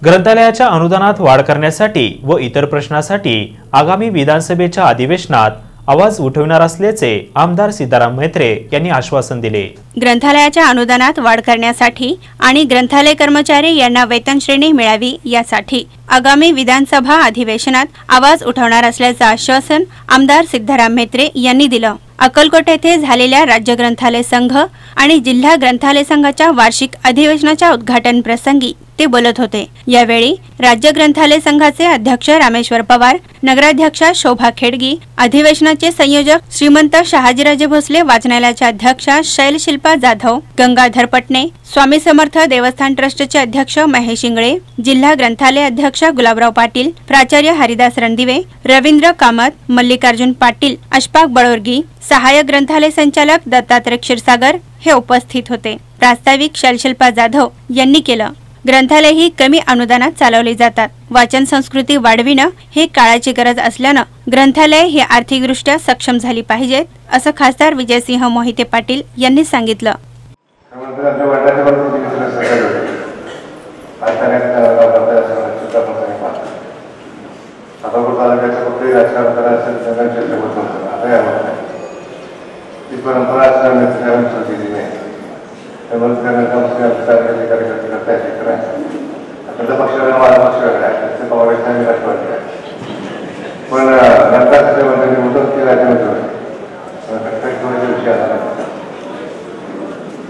ग्रंथालयाच्या अनुदानात वाढ करण्यासाठी व इतर प्रश्नासाठी आगामी विधानसभेच्या अधिवेशनात आवाज उठविणार असल्याचे आमदार सीताराम म्हेत्रे यांनी आश्वासन दिले। ग्रंथालयाच्या अनुदानात वाढ करण्यासाठी आणि ग्रंथालय कर्मचारी यांना वेतन श्रेणी मिळावी यासाठी आगामी विधानसभा अधिवेशनात आवाज उठवणार असल्याचे आश्वासन आमदार सीताराम म्हेत्रे यांनी दिलं। अक्कलकोट येथे झालेल्या राज्य ग्रंथालय संघ आणि जिल्हा ग्रंथालय संघाच्या वार्षिक अधिवेशनाच्या उद्घाटन प्रसंगी ते बोलत होते। यावेळी राज्य ग्रंथालय संघाचे अध्यक्ष रामेश्वर पवार, नगराध्यक्षा शोभा खेडगी, अधिवेशनाचे संयोजक श्रीमंत शहाजीराजे भोसले, वाचनालयाच्या अध्यक्षा शैलशिल्पा जाधव, गंगाधर पटणे, स्वामी समर्थ देवस्थान ट्रस्टचे अध्यक्ष महेश इंगळे, जिल्हा ग्रंथालय अध्यक्ष गुलाबराव पाटील, प्राचार्य हरिदास रणदिवे, रवींद्र कामत, मल्लिकार्जुन पाटील, अशफाक बळोरगी, सहाय्यक ग्रंथालय संचालक दत्तात्रय क्षीरसागर हे उपस्थित होते। प्रास्ताविक शैलशिल्पा जाधव यांनी केलं। ग्रंथालय ही कमी अनुदानात चालवली जातात। वाचन संस्कृती वाढविणं हे काळाची गरज असल्यानं ग्रंथालय हे आर्थिकदृष्ट्या सक्षम झाली पाहिजेत, असं खासदार विजयसिंह मोहिते पाटील यांनी सांगितलं।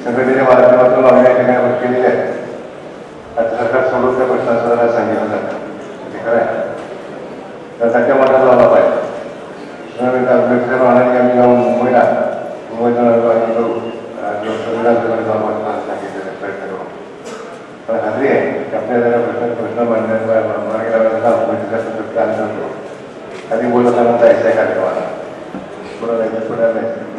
संघटनेच्या माध्यमातून अनेक ठिकाणी केलेले आहे। आता सरकार सोडून त्या प्रश्नाला सांगितलं जातं ते खरं आहे, त्यासाठी मठात लावला पाहिजे। प्रमाणे आम्ही जाऊन मुंबईला सांगितलेले प्रयत्न करू, पण खात्री आहे की आपल्याला प्रश्न मांडण्याचा आधी बोलताना जायचं आहे कार्यक्रमाला, पुढे जायचं, पुढे जायचं।